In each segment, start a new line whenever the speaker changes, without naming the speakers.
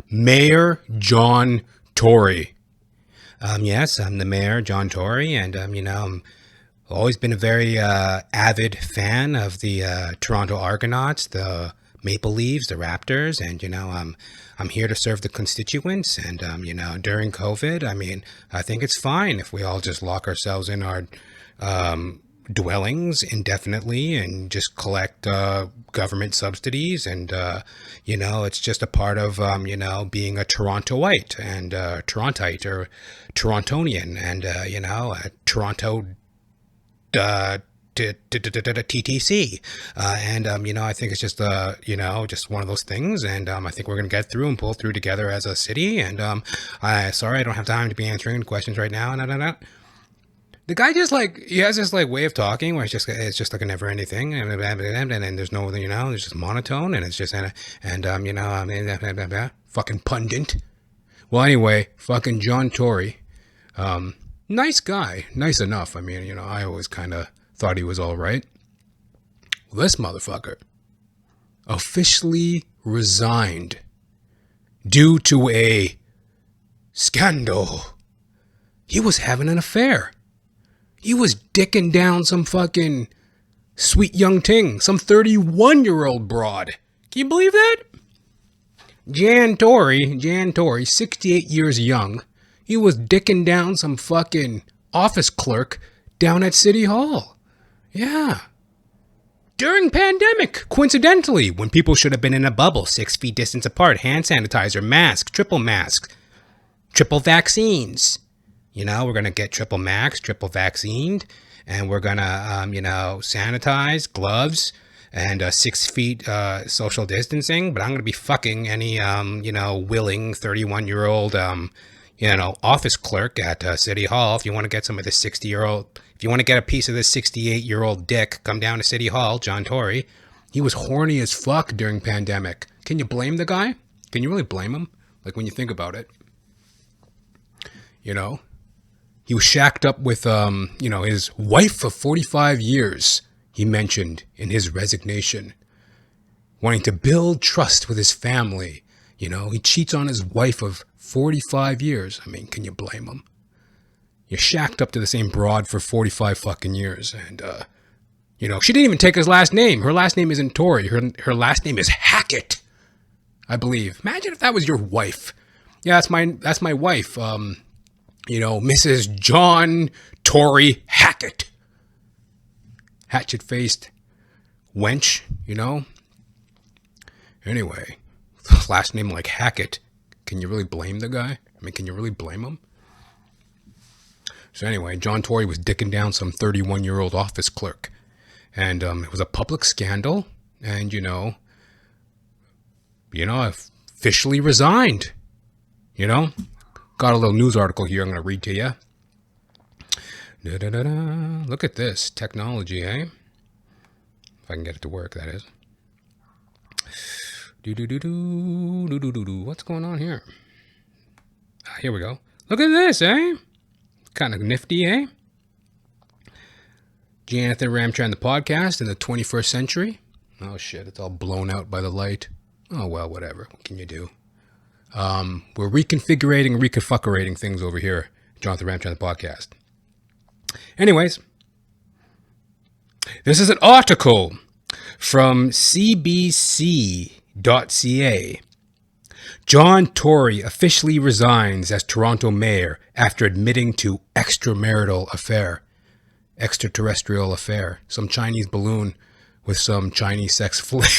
Mayor John Tory. Yes, I'm the mayor, John Tory, and, I'm always been a very avid fan of the Toronto Argonauts, the Maple Leafs, the Raptors, and, I'm here to serve the constituents, and, during COVID, I think it's fine if we all just lock ourselves in our dwellings indefinitely and just collect government subsidies, and it's just a part of being a Torontoite and Torontite or Torontonian, and a Toronto TTC, and I think it's just just one of those things, and I think we're gonna get through and pull through together as a city, and I don't have time to be answering questions right now. No. The guy just he has this way of talking where it's just like a never ending thing, and there's no, there's just monotone, and it's just fucking pundit. Well, anyway, fucking John Tory, nice guy, nice enough. I always kind of thought he was all right. Well, this motherfucker officially resigned due to a scandal. He was having an affair. He was dicking down some fucking sweet young ting, some 31-year-old broad. Can you believe that? Jan Tory, 68 years young, he was dicking down some fucking office clerk down at City Hall. Yeah. During pandemic, coincidentally, when people should have been in a bubble, 6 feet distance apart, hand sanitizer, mask, triple vaccines. We're going to get triple vaccinated, and we're going to, sanitize, gloves, and 6 feet social distancing. But I'm going to be fucking any, willing 31-year-old, office clerk at City Hall. If you want to get some of this 60-year-old, if you want to get a piece of this 68-year-old dick, come down to City Hall, John Tory. He was horny as fuck during pandemic. Can you blame the guy? Can you really blame him? When you think about it, He was shacked up with, his wife of 45 years, he mentioned in his resignation. Wanting to build trust with his family. He cheats on his wife of 45 years. Can you blame him? You're shacked up to the same broad for 45 fucking years. And, she didn't even take his last name. Her last name isn't Tory. Her last name is Hackett, I believe. Imagine if that was your wife. Yeah, that's my wife. Mrs. John Tory Hackett. Hatchet-faced wench, Anyway, last name like Hackett. Can you really blame the guy? Can you really blame him? So anyway, John Tory was dicking down some 31-year-old office clerk. And it was a public scandal. And, officially resigned. Got a little news article here I'm going to read to you. Look at this. Technology, eh? If I can get it to work, that is. What's going on here? Here we go. Look at this, eh? Kind of nifty, eh? Johnathan Ramcharan the Podcast in the 21st century. Oh, shit. It's all blown out by the light. Oh, well, whatever. What can you do? We're reconfigurating and reconfuckerating things over here. Johnathan Ramcharan the Podcast. Anyways, this is an article from cbc.ca. John Tory officially resigns as Toronto mayor after admitting to extraterrestrial affair. Some Chinese balloon with some Chinese sex flick.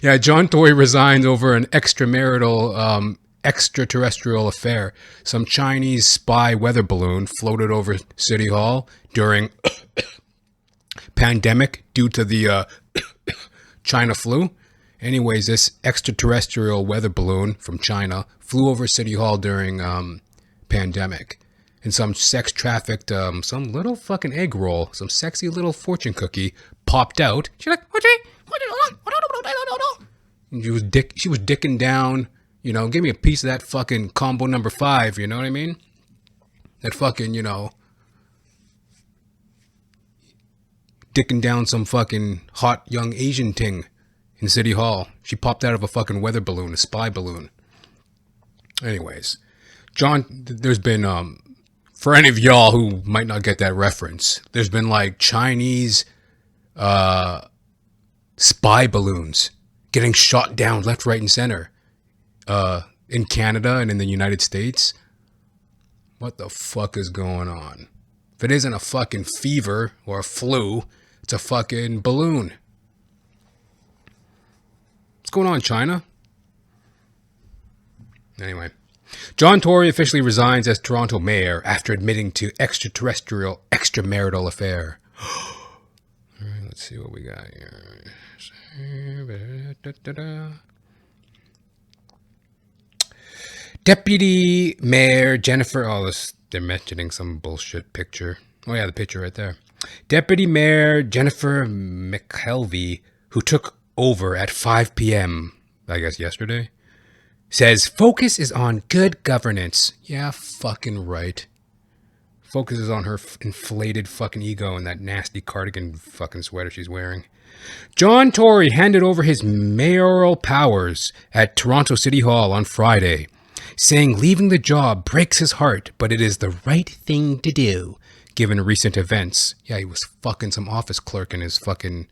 Yeah, John Tory resigns over an extraterrestrial affair. Some Chinese spy weather balloon floated over City Hall during pandemic due to the China flu. Anyways, this extraterrestrial weather balloon from China flew over City Hall during pandemic. And some sex-trafficked, some little fucking egg roll, some sexy little fortune cookie popped out. She's like, and she was dicking down, give me a piece of that fucking combo number 5, you know what I mean? That fucking, dicking down some fucking hot young Asian ting in City Hall. She popped out of a fucking weather balloon, a spy balloon. Anyways, John, there's been, for any of y'all who might not get that reference, there's been like Chinese spy balloons getting shot down left, right, and center in Canada and in the United States. What the fuck is going on? If it isn't a fucking fever or a flu, it's a fucking balloon. What's going on, China? Anyway, John Tory officially resigns as Toronto Mayor after admitting to extramarital affair. All right, let's see what we got here. Deputy Mayor Jennifer... Oh, they're mentioning some bullshit picture. Oh, yeah, the picture right there. Deputy Mayor Jennifer McKelvey, who took over at 5 p.m., I guess yesterday, says focus is on good governance. Yeah, fucking right. Focuses on her inflated fucking ego and that nasty cardigan fucking sweater she's wearing. John Tory handed over his mayoral powers at Toronto City Hall on Friday, saying leaving the job breaks his heart, but it is the right thing to do, given recent events. Yeah, he was fucking some office clerk in his fucking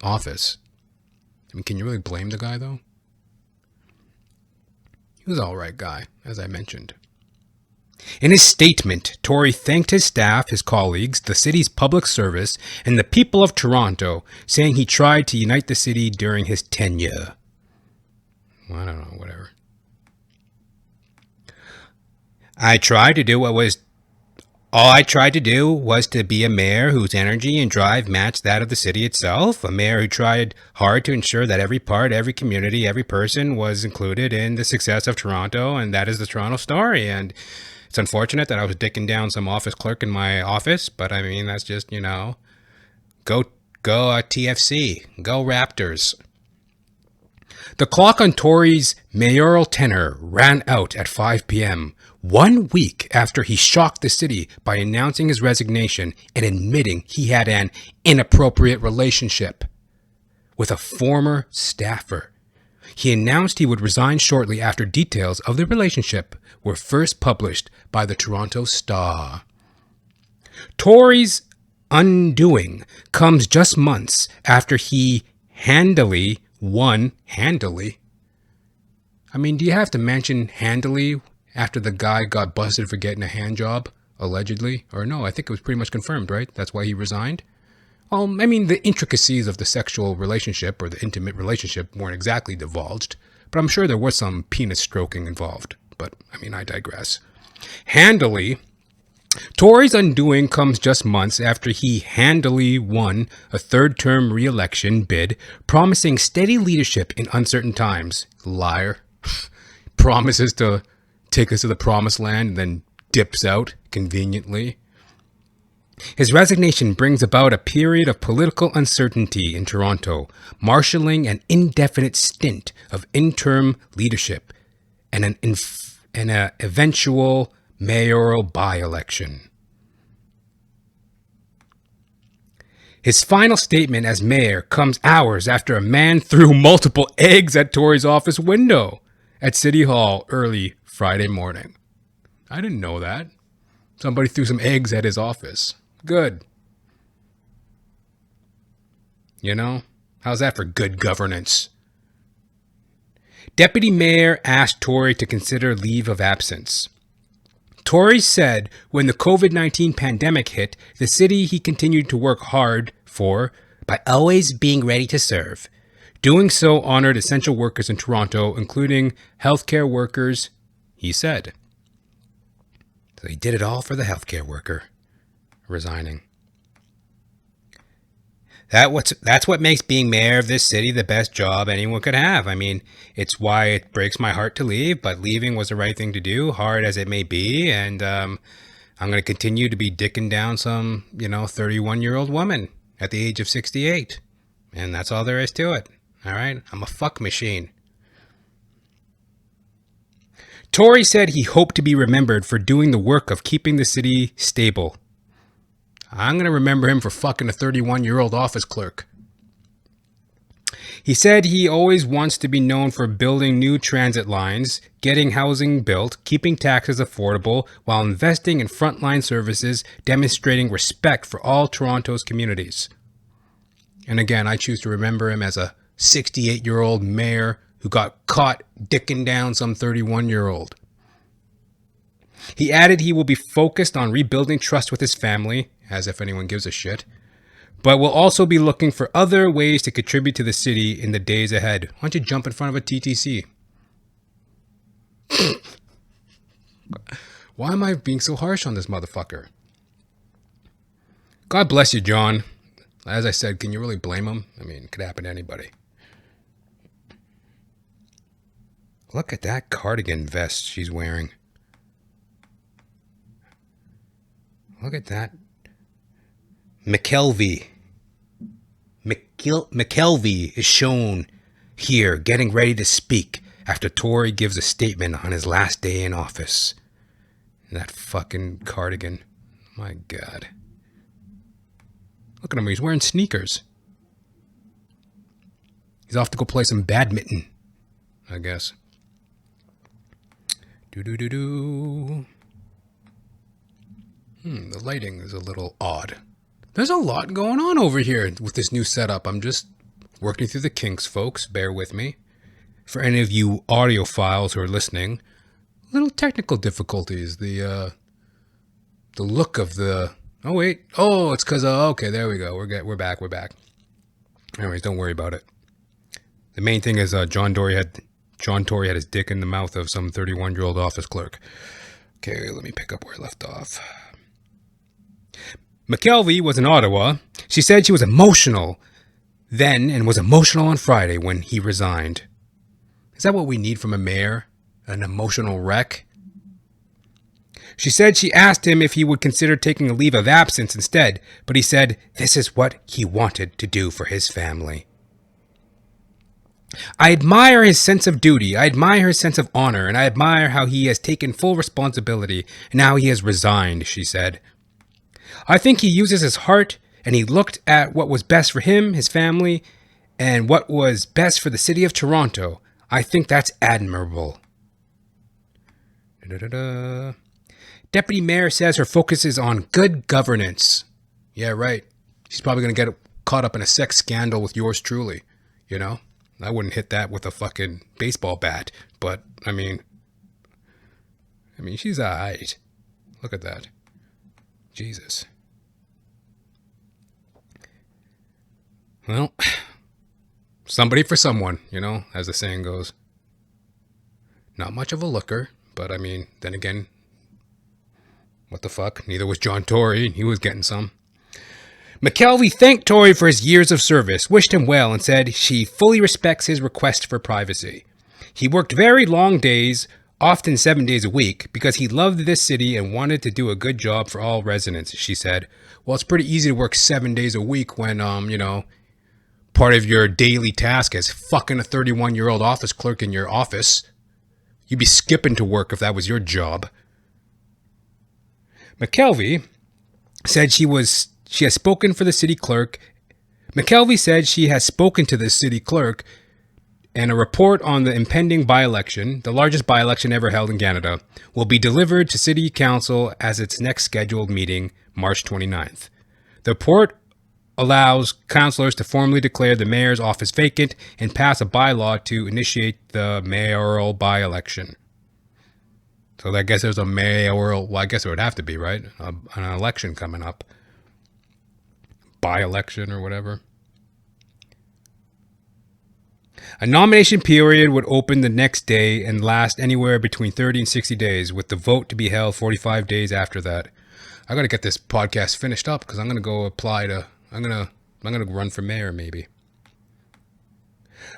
office. I mean, can you really blame the guy, though? He was an alright guy, as I mentioned. In his statement, Tory thanked his staff, his colleagues, the city's public service, and the people of Toronto, saying he tried to unite the city during his tenure. Well, I don't know, whatever. All I tried to do was to be a mayor whose energy and drive matched that of the city itself. A mayor who tried hard to ensure that every part, every community, every person was included in the success of Toronto, and that is the Toronto story. And it's unfortunate that I was dicking down some office clerk in my office, but I mean, that's just, go TFC, go Raptors. The clock on Tory's mayoral tenure ran out at 5 p.m., 1 week after he shocked the city by announcing his resignation and admitting he had an inappropriate relationship with a former staffer. He announced he would resign shortly after details of the relationship were first published by the Toronto Star. Tory's undoing comes just months after he handily won. Handily? I mean, do you have to mention handily after the guy got busted for getting a hand job, allegedly? Or no, I think it was pretty much confirmed, right? That's why he resigned? Well, I mean, the intricacies of the sexual relationship or the intimate relationship weren't exactly divulged, but I'm sure there was some penis stroking involved. But, I mean, I digress. Handily, Tory's undoing comes just months after he handily won a third-term re-election bid, promising steady leadership in uncertain times. Liar. Promises to take us to the promised land and then dips out conveniently. His resignation brings about a period of political uncertainty in Toronto, marshalling an indefinite stint of interim leadership and an eventual mayoral by-election. His final statement as mayor comes hours after a man threw multiple eggs at Tory's office window at City Hall early Friday morning. I didn't know that. Somebody threw some eggs at his office. Good. How's that for good governance? Deputy Mayor asked Tory to consider leave of absence. Tory said when the COVID-19 pandemic hit, the city he continued to work hard for by always being ready to serve. Doing so honored essential workers in Toronto, including healthcare workers, he said. So he did it all for the healthcare worker, resigning. That's what makes being mayor of this city the best job anyone could have. I mean, it's why it breaks my heart to leave, but leaving was the right thing to do, hard as it may be. And I'm going to continue to be dicking down some, 31-year-old woman at the age of 68. And that's all there is to it. All right? I'm a fuck machine. Tory said he hoped to be remembered for doing the work of keeping the city stable. I'm going to remember him for fucking a 31-year-old office clerk. He said he always wants to be known for building new transit lines, getting housing built, keeping taxes affordable, while investing in frontline services, demonstrating respect for all Toronto's communities. And again, I choose to remember him as a 68-year-old mayor who got caught dicking down some 31-year-old. He added he will be focused on rebuilding trust with his family, as if anyone gives a shit, but will also be looking for other ways to contribute to the city in the days ahead. Why don't you jump in front of a TTC? Why am I being so harsh on this motherfucker? God bless you, John. As I said, can you really blame him? I mean, it could happen to anybody. Look at that cardigan vest she's wearing. Look at that. McKelvey is shown here getting ready to speak after Tory gives a statement on his last day in office. And that fucking cardigan. My God. Look at him. He's wearing sneakers. He's off to go play some badminton, I guess. The lighting is a little odd. There's a lot going on over here with this new setup. I'm just working through the kinks, folks. Bear with me. For any of you audiophiles who are listening, little technical difficulties. The look of the... Oh, wait. Oh, it's because... okay, there we go. We're back. Anyways, don't worry about it. The main thing is John Tory had his dick in the mouth of some 31-year-old office clerk. Okay, let me pick up where I left off. McKelvey was in Ottawa. She said she was emotional then and was emotional on Friday when he resigned. Is that what we need from a mayor? An emotional wreck? She said she asked him if he would consider taking a leave of absence instead, but he said this is what he wanted to do for his family. I admire his sense of duty, I admire his sense of honor, and I admire how he has taken full responsibility and how he has resigned, she said. I think he uses his heart and he looked at what was best for him, his family, and what was best for the city of Toronto. I think that's admirable. Deputy Mayor says her focus is on good governance. Yeah, right. She's probably going to get caught up in a sex scandal with yours truly. You know? I wouldn't hit that with a fucking baseball bat. But, I mean, she's alright. Look at that. Jesus. Well, somebody for someone, you know, as the saying goes. Not much of a looker, but I mean, then again, what the fuck? Neither was John Tory, and he was getting some. McKelvey thanked Tory for his years of service, wished him well, and said she fully respects his request for privacy. He worked very long days, often 7 days a week, because he loved this city and wanted to do a good job for all residents, she said. Well, it's pretty easy to work 7 days a week when, part of your daily task is fucking a 31-year-old office clerk in your office. You'd be skipping to work if that was your job. McKelvey said she has spoken for the city clerk. McKelvey said she has spoken to the city clerk and a report on the impending by-election, the largest by-election ever held in Canada, will be delivered to City Council as its next scheduled meeting, March 29th. The report allows councillors to formally declare the mayor's office vacant and pass a bylaw to initiate the mayoral by-election. So I guess there's a mayoral, well, I guess it would have to be, right? An election coming up. By-election or whatever. A nomination period would open the next day and last anywhere between 30 and 60 days, with the vote to be held 45 days after that. I got to get this podcast finished up because I'm going to go apply to, I'm going to run for mayor maybe.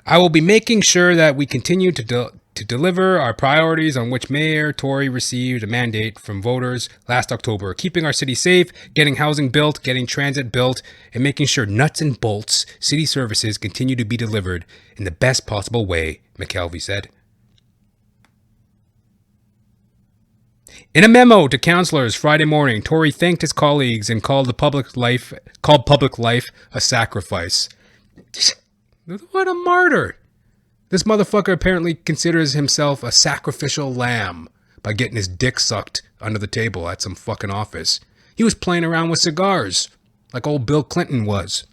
I will be making sure that we continue to deliver our priorities on which Mayor Tory received a mandate from voters last October, keeping our city safe, getting housing built, getting transit built, and making sure nuts and bolts city services continue to be delivered in the best possible way, McKelvey said. In a memo to councillors Friday morning, Tory thanked his colleagues and called public life a sacrifice. What a martyr. This motherfucker apparently considers himself a sacrificial lamb by getting his dick sucked under the table at some fucking office. He was playing around with cigars like old Bill Clinton was.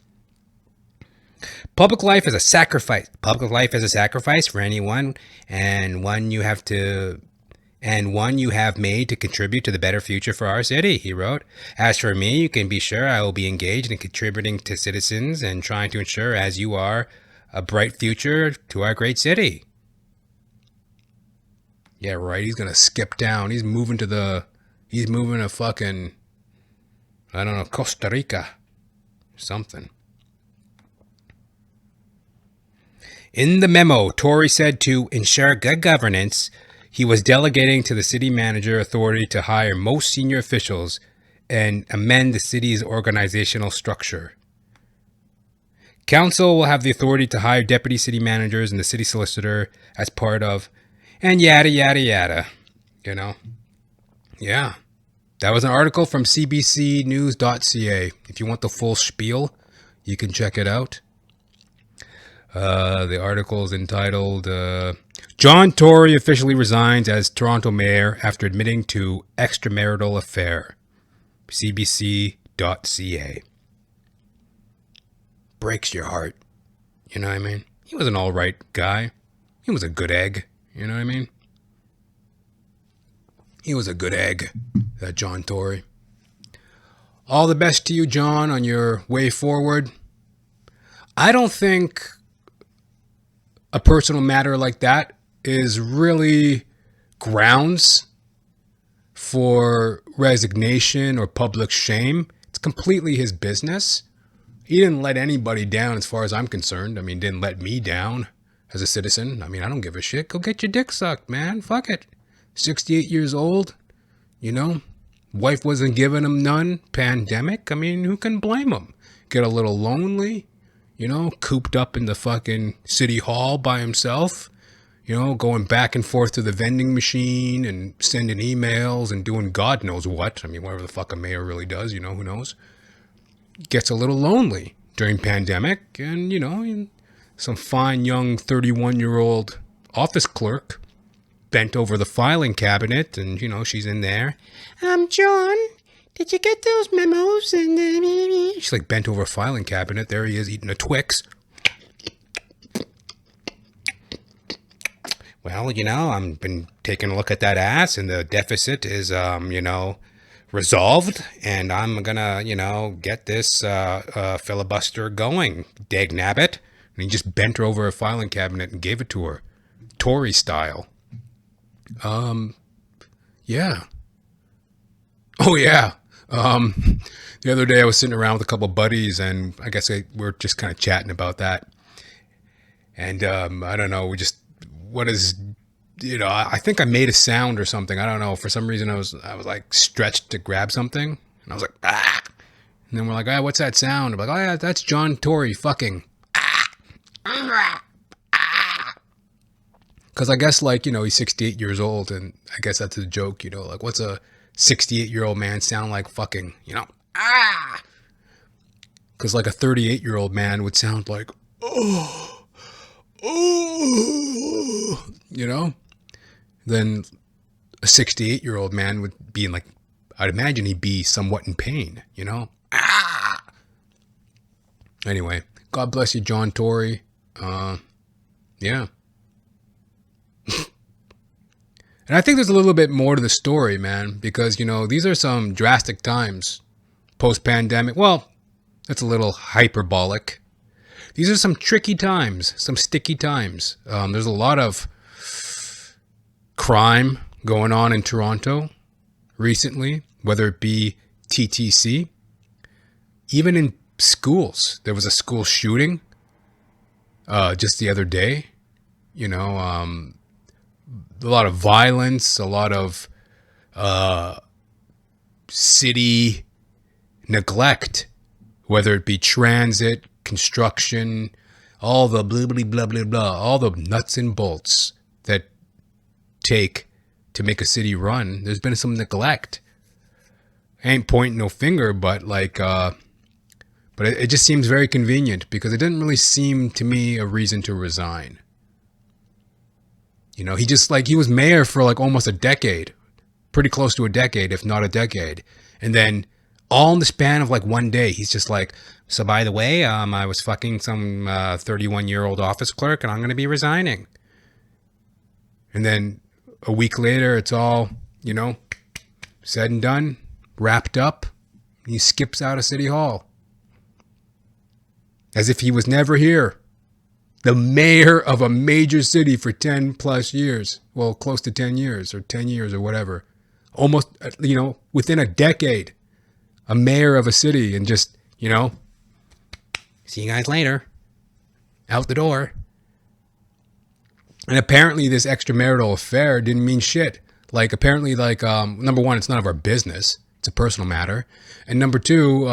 Public life is a sacrifice. Public life is a sacrifice for anyone, and one you have made to contribute to the better future for our city, he wrote. As for me, you can be sure I will be engaged in contributing to citizens and trying to ensure, as you are, a bright future to our great city. Yeah, right. He's going to skip down. He's moving to fucking, I don't know, Costa Rica. Something. In the memo, Tory said to ensure good governance, he was delegating to the city manager authority to hire most senior officials and amend the city's organizational structure. Council will have the authority to hire deputy city managers and the city solicitor as part of, and yada, yada, yada. You know? Yeah. That was an article from cbcnews.ca. If you want the full spiel, you can check it out. The article is entitled, John Tory officially resigns as Toronto Mayor after admitting to extramarital affair. cbc.ca. Breaks your heart. You know what I mean? He was an all right guy. He was a good egg. You know what I mean? He was a good egg, that John Tory. All the best to you, John, on your way forward. I don't think a personal matter like that is really grounds for resignation or public shame. It's completely his business. He didn't let anybody down as far as I'm concerned. I mean, didn't let me down as a citizen. I mean, I don't give a shit. Go get your dick sucked, man. Fuck it. 68 years old, you know. Wife wasn't giving him none. Pandemic. I mean, who can blame him? Get a little lonely, you know, cooped up in the fucking city hall by himself, you know, going back and forth to the vending machine and sending emails and doing God knows what. I mean, whatever the fuck a mayor really does, you know, who knows? Gets a little lonely during pandemic, and, you know, some fine young 31-year-old office clerk bent over the filing cabinet, and, you know, she's in there. John, did you get those memos? And she's like bent over a filing cabinet. There he is eating a Twix. Well, you know, I've been taking a look at that ass, and the deficit is, you know, resolved, and I'm gonna, you know, get this filibuster going, dagnabbit. And he just bent her over a filing cabinet and gave it to her, Tory style. Yeah. Oh yeah. The other day I was sitting around with a couple of buddies, and I guess we were just kind of chatting about that. And I don't know, I think I made a sound or something. I don't know. For some reason I was like stretched to grab something, and I was like, ah. And then we're like, ah, what's that sound? I'm like, oh yeah, that's John Tory fucking. Because I guess, like, you know, he's 68 years old, and I guess that's a joke, you know, like, what's a 68-year-old man sound like fucking, you know? Because like a 38-year-old man would sound like, oh, you know? Then a 68-year-old man would be like, I'd imagine he'd be somewhat in pain, you know? Anyway, God bless you, John Tory. Yeah. And I think there's a little bit more to the story, man, because, you know, these are some drastic times post-pandemic. Well, that's a little hyperbolic. These are some tricky times, some sticky times. There's a lot of crime going on in Toronto recently, whether it be TTC, even in schools. There was a school shooting just the other day, you know, a lot of violence, a lot of city neglect, whether it be transit, construction, all the blah, blah, blah, blah, blah, all the nuts and bolts that take to make a city run. There's been some neglect. I ain't pointing no finger, but But it just seems very convenient because it didn't really seem to me a reason to resign. You know, he was mayor for like almost a decade, pretty close to a decade, if not a decade. And then all in the span of like one day, he's just like, so by the way, I was fucking some 31-year-old office clerk and I'm going to be resigning. And then a week later, it's all, you know, said and done, wrapped up. He skips out of City Hall. As if he was never here. The mayor of a major city for 10 plus years. Well, close to 10 years or 10 years or whatever. Almost, you know, within a decade. A mayor of a city and just, you know, see you guys later. Out the door. And apparently this extramarital affair didn't mean shit. Like, apparently, like, number one, it's none of our business. It's a personal matter. And number two,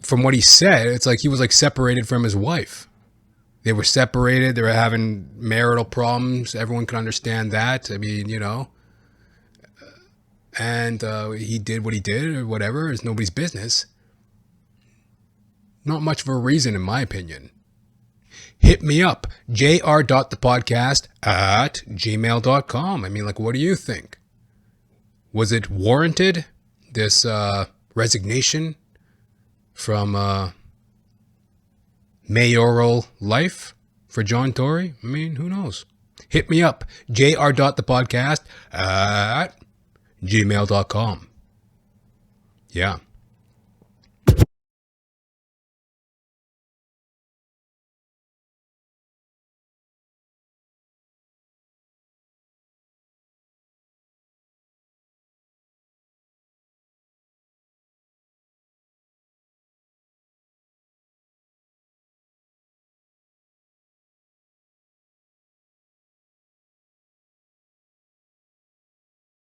from what he said, it's like he was like separated from his wife. They were separated. They were having marital problems. Everyone can understand that. I mean, you know. And he did what he did or whatever. It's nobody's business. Not much of a reason, in my opinion. Hit me up. jr.thepodcast at gmail.com. I mean, like, what do you think? Was it warranted, this resignation from mayoral life for John Tory? I mean, who knows? Hit me up. jr.thepodcast at gmail.com. Yeah.